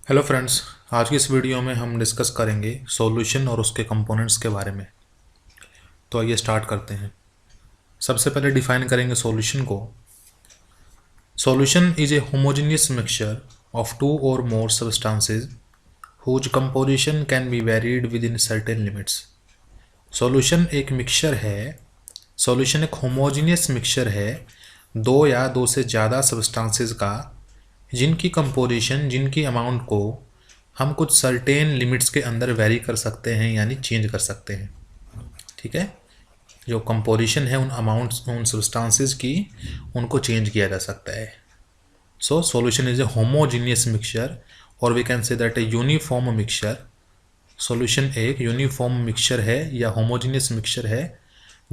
Hello friends, आज की इस वीडियो में हम डिस्कस करेंगे सॉल्यूशन और उसके कंपोनेंट्स के बारे में। तो आइए स्टार्ट करते हैं। सबसे पहले डिफाइन करेंगे सॉल्यूशन को। Solution is a homogeneous mixture of two और more substances whose composition can be varied within certain limits. Solution एक मिक्सचर है। सॉल्यूशन एक होमोजेनियस मिक्सचर है दो या दो से ज़्यादा सब्सटेंसेस का, जिनकी कंपोजिशन, जिनकी अमाउंट को हम कुछ सर्टेन लिमिट्स के अंदर वेरी कर सकते हैं, यानी चेंज कर सकते हैं। ठीक है, जो कंपोजिशन है उन अमाउंट्स, उन सब्सटेंसेस की, उनको चेंज किया जा सकता है। So solution is a homogeneous mixture और we can say that a uniform mixture. Solution एक यूनिफॉर्म मिक्सचर है या होमोजीनियस मिक्सचर है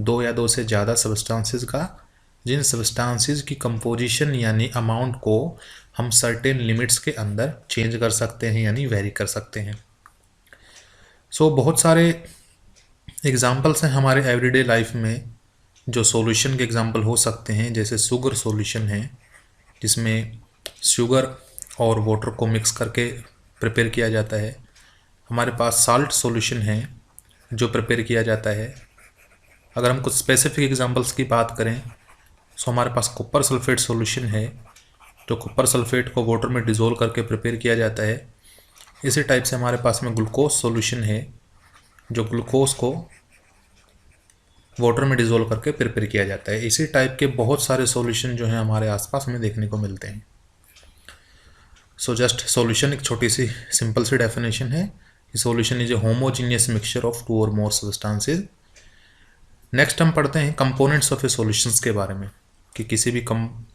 दो या दो से ज़्यादा सब्सटेंसेस का, जिन सब्सटेंसेस की कंपोजिशन यानी अमाउंट को हम सर्टेन लिमिट्स के अंदर चेंज कर सकते हैं, यानी वेरी कर सकते हैं। सो बहुत सारे एग्जांपल्स हैं हमारे एवरीडे लाइफ में जो सॉल्यूशन के एग्जांपल हो सकते हैं। जैसे शुगर सॉल्यूशन है, जिसमें शुगर और वाटर को मिक्स करके प्रिपेयर किया जाता है। हमारे पास साल्ट सॉल्यूशन है जो प्रिपेयर किया जाता है। अगर हम कुछ स्पेसिफिक एग्जांपल्स की बात करें तो हमारे पास कॉपर सल्फेट सॉल्यूशन है, जो कॉपर सल्फेट को वाटर में डिज़ोल्व करके प्रिपेयर किया जाता है। इसी टाइप से हमारे पास में ग्लूकोज सॉल्यूशन है, जो ग्लूकोज को वाटर में डिज़ोल्व करके प्रिपेयर किया जाता है। इसी टाइप के बहुत सारे सॉल्यूशन जो हैं हमारे आसपास में देखने को मिलते हैं। सो जस्ट सॉल्यूशन एक छोटी सी सिंपल सी डेफिनेशन है। Solution is a homogeneous mixture of two और मोर सब्सटेंसेस। नेक्स्ट हम पढ़ते हैं कंपोनेंट्स ऑफ ए सॉल्यूशंस के बारे में, कि किसी भी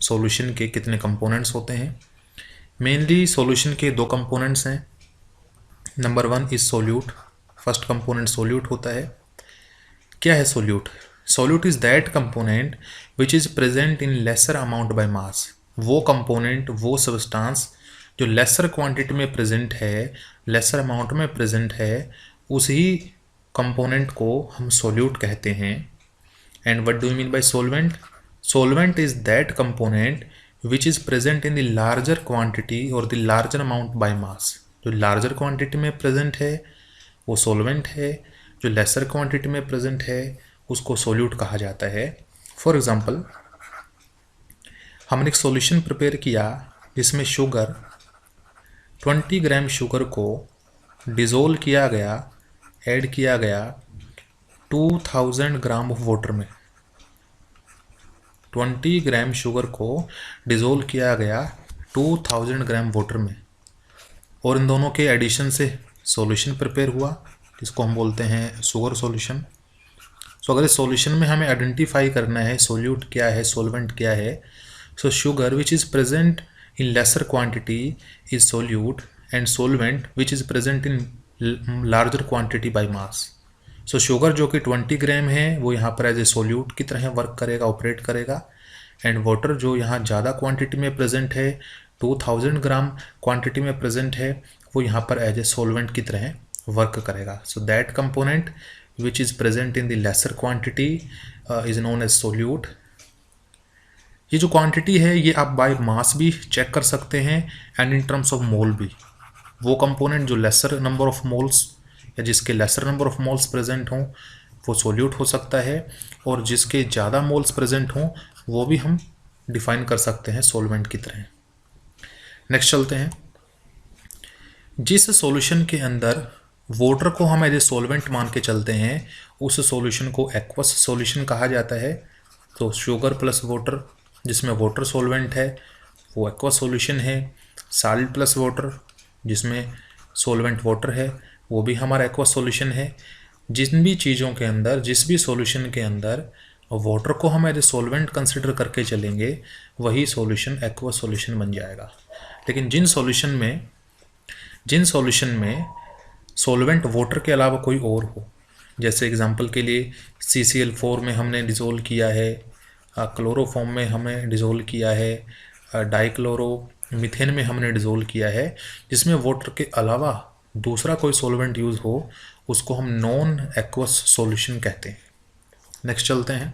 सॉल्यूशन के कितने कंपोनेंट्स होते हैं। मेनली सॉल्यूशन के दो कंपोनेंट्स हैं। Number one is solute. First component solute होता है। क्या है solute? Solute is that component which is present in lesser amount by mass. वो कंपोनेंट, वो सब्सटेंस जो लेसर क्वांटिटी में प्रेजेंट है, लेसर अमाउंट में प्रेजेंट है, उसी कंपोनेंट को हम सोल्यूट कहते हैं। And what do you mean by solvent? Solvent is that component which is present in the larger quantity और the larger amount by mass. जो लार्जर क्वांटिटी में प्रेजेंट है वो सोलवेंट है, जो लेसर क्वांटिटी में प्रेजेंट है उसको सोल्यूट कहा जाता है। फॉर एग्जांपल, हमने एक सॉल्यूशन प्रिपेयर किया जिसमें शुगर, 20 ग्राम शुगर को डिज़ोल्व किया गया, ऐड किया गया 2000 ग्राम ऑफ वाटर में। 20 ग्राम शुगर को डिज़ोल्व किया गया 2000 ग्राम वाटर में, और इन दोनों के एडिशन से सॉल्यूशन प्रिपेयर हुआ, जिसको हम बोलते हैं शुगर सॉल्यूशन। सो अगर इस सॉल्यूशन में हमें आइडेंटिफाई करना है सोल्यूट क्या है, सोलवेंट क्या है, सो sugar which is present in laser quantity is solute, and solvent which is present in larger quantity by mass. So sugar जो कि 20 ग्राम है वो यहाँ पर एज ए सोल्यूट की तरह वर्क करेगा, ऑपरेट करेगा। एंड वाटर जो यहाँ ज़्यादा क्वांटिटी में प्रेजेंट है, 2000 ग्राम क्वांटिटी में प्रेजेंट है, वो यहाँ पर एज ए सोलवेंट की तरह वर्क करेगा। So that component which is present in the lesser quantity is known as solute. ये जो क्वांटिटी है ये आप बाय मास भी चेक कर सकते हैं and in terms of mole भी। वो कंपोनेंट जो लेसर नंबर ऑफ मोल्स या जिसके laser number of moles present हों वो सोल्यूट हो सकता है, और जिसके ज़्यादा मोल्स प्रेजेंट हों वो भी हम डिफाइन कर सकते हैं सोलवेंट की तरह। नेक्स्ट चलते हैं। जिस सॉल्यूशन के अंदर वाटर को हम एज ए सोलवेंट मान के चलते हैं उस सॉल्यूशन को एक्वस सॉल्यूशन कहा जाता है। तो शुगर प्लस वाटर, जिसमें वाटर सोलवेंट है, वो एक्वस सॉल्यूशन है। साल्ट प्लस वाटर, जिसमें सोलवेंट वाटर है, वो भी हमारा एक्वस सॉल्यूशन है। जिन भी चीज़ों के अंदर, जिस भी सॉल्यूशन के अंदर वाटर को हम एज ए सोलवेंट कंसिडर करके चलेंगे वही सॉल्यूशन एक्वस सॉल्यूशन बन जाएगा। लेकिन जिन सॉल्यूशन में सॉल्वेंट वाटर के अलावा कोई और हो, जैसे एग्जांपल के लिए CCl4 में हमने डिज़ोल्व किया है, क्लोरोफॉर्म में हमने डिज़ोल्व किया है, डाइक्लोरोमीथेन में हमने डिज़ोल्व किया है, जिसमें वाटर के अलावा दूसरा कोई सॉल्वेंट यूज़ हो, उसको हम नॉन एक्वस सॉल्यूशन कहते हैं। नेक्स्ट चलते हैं।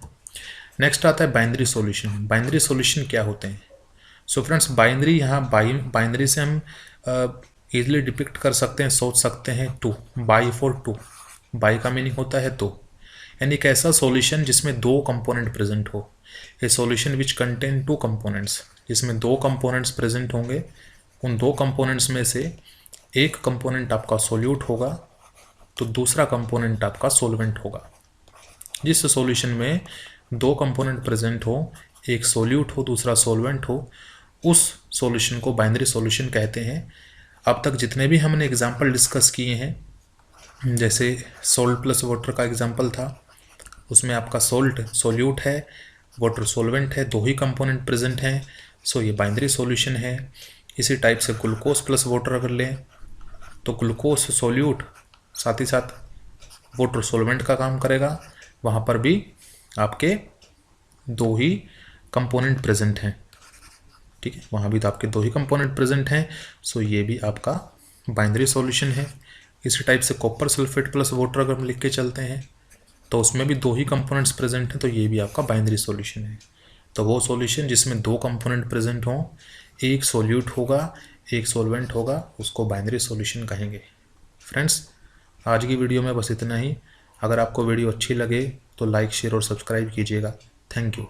नेक्स्ट आता है बाइनरी सॉल्यूशन। बाइनरी सॉल्यूशन क्या होते हैं? सो फ्रेंड्स, बाइनरी, यहाँ बाइनरी से हम ईजिली डिपिक्ट कर सकते हैं, सोच सकते हैं two, by four two, by का मीनिंग होता है दो, यानी एक ऐसा सॉल्यूशन जिसमें दो कंपोनेंट प्रेजेंट हो। ए solution which contain two components, जिसमें दो कंपोनेंट्स प्रेजेंट होंगे, उन दो कंपोनेंट्स में से एक कंपोनेंट आपका सॉल्यूट होगा तो दूसरा कंपोनेंट आपका सॉल्वेंट होगा। जिस सॉल्यूशन में दो कंपोनेंट प्रेजेंट हो, एक सॉल्यूट हो दूसरा सॉल्वेंट हो, उस सॉल्यूशन को बाइनरी सॉल्यूशन कहते हैं। अब तक जितने भी हमने एग्जांपल डिस्कस किए हैं, जैसे सॉल्ट प्लस वाटर का एग्जांपल था, उसमें आपका सॉल्ट सॉल्यूट है, वाटर सॉल्वेंट है, दो ही कंपोनेंट प्रेजेंट हैं, सो ये बाइनरी सॉल्यूशन है। इसी टाइप से ग्लूकोज प्लस वाटर अगर लें तो ग्लूकोज सॉल्यूट साथ ही साथ वाटर सॉल्वेंट का काम करेगा, वहाँ पर भी आपके दो ही कंपोनेंट प्रेजेंट हैं, ठीक है, वहाँ भी तो आपके दो ही कंपोनेंट प्रेजेंट हैं, सो ये भी आपका बाइनरी सॉल्यूशन है। इसी टाइप से कॉपर सल्फेट प्लस वाटर अगर हम लिख के चलते हैं तो उसमें भी दो ही कंपोनेंट्स प्रेजेंट हैं, तो ये भी आपका बाइनरी सॉल्यूशन है। तो वो सॉल्यूशन जिसमें दो कंपोनेंट प्रेजेंट हों, एक सॉल्यूट होगा एक सॉल्वेंट होगा, उसको बाइनरी सॉल्यूशन कहेंगे। फ्रेंड्स, आज की वीडियो में बस इतना ही। अगर आपको वीडियो अच्छी लगे तो लाइक शेयर और सब्सक्राइब कीजिएगा। Thank you.